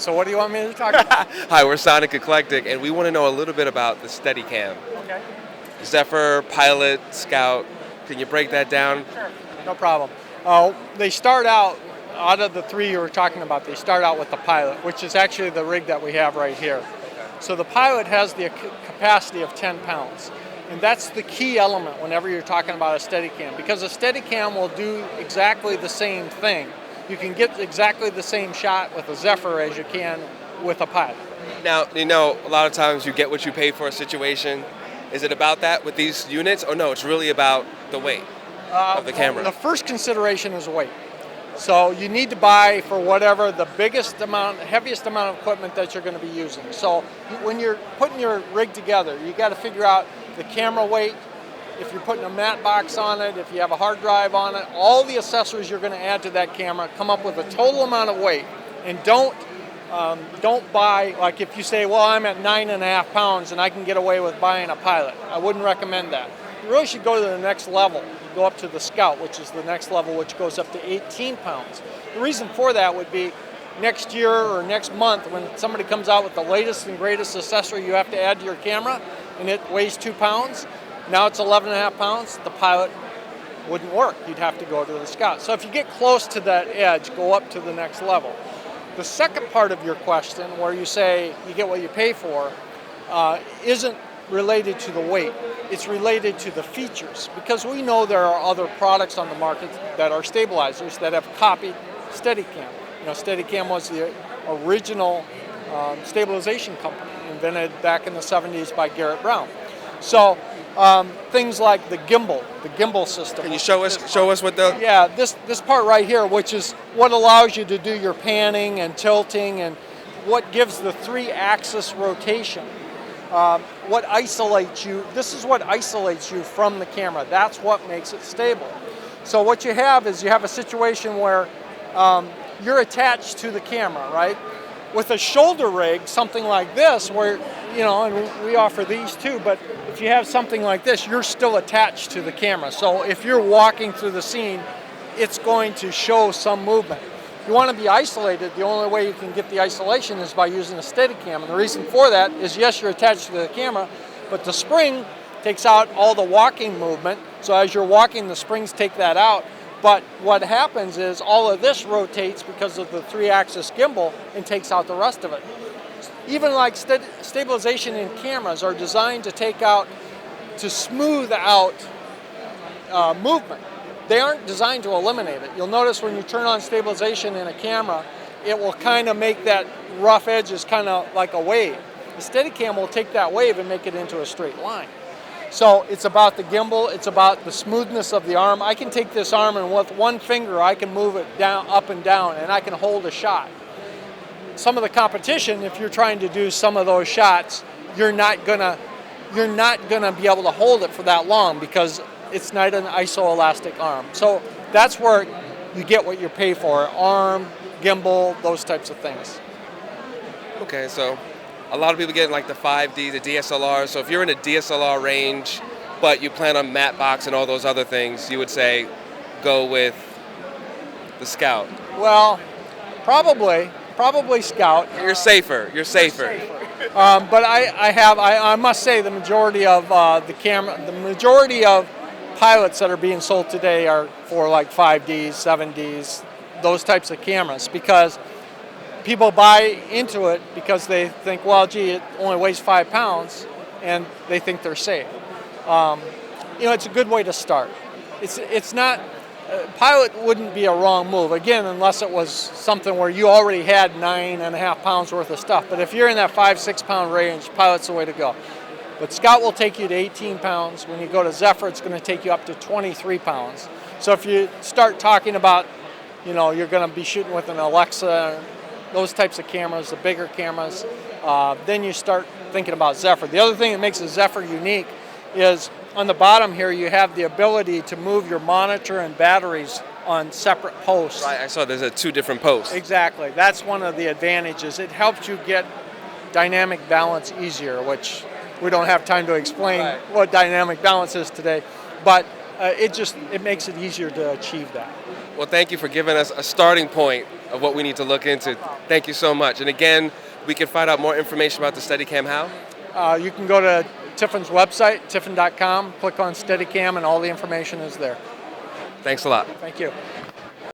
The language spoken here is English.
So what do you want me to talk about? Hi, we're Sonic Eclectic, and we want to know a little bit about the Steadicam. Okay. Zherper, Pilot, Scout. Can you break that down? Sure. No problem. They start out of the three you were talking about, they start out with the Pilot, which is actually the rig that we have right here. So the Pilot has the capacity of 10 pounds. And that's the key element whenever you're talking about a Steadicam, because a Steadicam will do exactly the same thing. You can get exactly the same shot with a Zherper as you can with a Pilot. Now, you know, a lot of times you get what you pay for a situation. Is it about that with these units? Or no, it's really about the weight of the camera? The first consideration is weight. So you need to buy for whatever the heaviest amount of equipment that you're going to be using. So when you're putting your rig together, you got to figure out the camera weight, if you're putting a matte box on it, if you have a hard drive on it, all the accessories you're going to add to that camera, come up with a total amount of weight. And don't buy, like if you say, well, I'm at 9.5 pounds and I can get away with buying a Pilot. I wouldn't recommend that. You really should go to the next level. Go up to the Scout, which is the next level, which goes up to 18 pounds. The reason for that would be next year or next month when somebody comes out with the latest and greatest accessory you have to add to your camera and it weighs 2 pounds, now it's 11.5 pounds, the Pilot wouldn't work. You'd have to go to the Scout. So if you get close to that edge, go up to the next level. The second part of your question, where you say you get what you pay for, isn't related to the weight. It's related to the features, because we know there are other products on the market that are stabilizers that have copied Steadicam. You know, Steadicam was the original stabilization company, invented back in the 70s by Garrett Brown. So things like the gimbal system. Can you show us what the... Yeah, this part right here, which is what allows you to do your panning and tilting and what gives the 3-axis rotation. What isolates you, this is what isolates you from the camera. That's what makes it stable. So what you have is you have a situation where you're attached to the camera, right? With a shoulder rig, something like this, where, you know, and we offer these too, but if you have something like this, you're still attached to the camera. So if you're walking through the scene, it's going to show some movement. If you want to be isolated, the only way you can get the isolation is by using a Steadicam. And the reason for that is, yes, you're attached to the camera, but the spring takes out all the walking movement. So as you're walking, the springs take that out. But what happens is all of this rotates because of the 3-axis gimbal and takes out the rest of it. Even like stabilization in cameras are designed to smooth out movement. They aren't designed to eliminate it. You'll notice when you turn on stabilization in a camera, it will kind of make that rough edges kind of like a wave. The Steadicam will take that wave and make it into a straight line. So it's about the gimbal, it's about the smoothness of the arm. I can take this arm and with one finger I can move it down, up and down, and I can hold a shot. Some of the competition, if you're trying to do some of those shots, you're not gonna be able to hold it for that long because it's not an isoelastic arm. So that's where you get what you pay for, arm, gimbal, those types of things. Okay, so a lot of people get like the 5D, the DSLR. So if you're in a DSLR range, but you plan on matte box and all those other things, you would say go with the Scout. Well, probably Scout. You're safer. But I must say the majority of the majority of Pilots that are being sold today are for like 5Ds, 7Ds, those types of cameras, because people buy into it because they think, well, gee, it only weighs 5 pounds, and they think they're safe. You know, it's a good way to start. It's not. Pilot wouldn't be a wrong move, again, unless it was something where you already had 9.5 pounds worth of stuff. But if you're in that 5-6 pound range, Pilot's the way to go. But Scout will take you to 18 pounds. When you go to Zherper, it's going to take you up to 23 pounds. So if you start talking about, you know, you're going to be shooting with an Alexa, those types of cameras, the bigger cameras, then you start thinking about Zherper. The other thing that makes a Zherper unique is on the bottom here, you have the ability to move your monitor and batteries on separate posts. Right, I saw there's 2 different posts. Exactly. That's one of the advantages. It helps you get dynamic balance easier, which we don't have time to explain what dynamic balance is today, but it makes it easier to achieve that. Well, thank you for giving us a starting point of what we need to look into. Thank you so much. And again, we can find out more information about the Steadicam how? You can go to Tiffin's website, tiffin.com, click on Steadicam, and all the information is there. Thanks a lot. Thank you.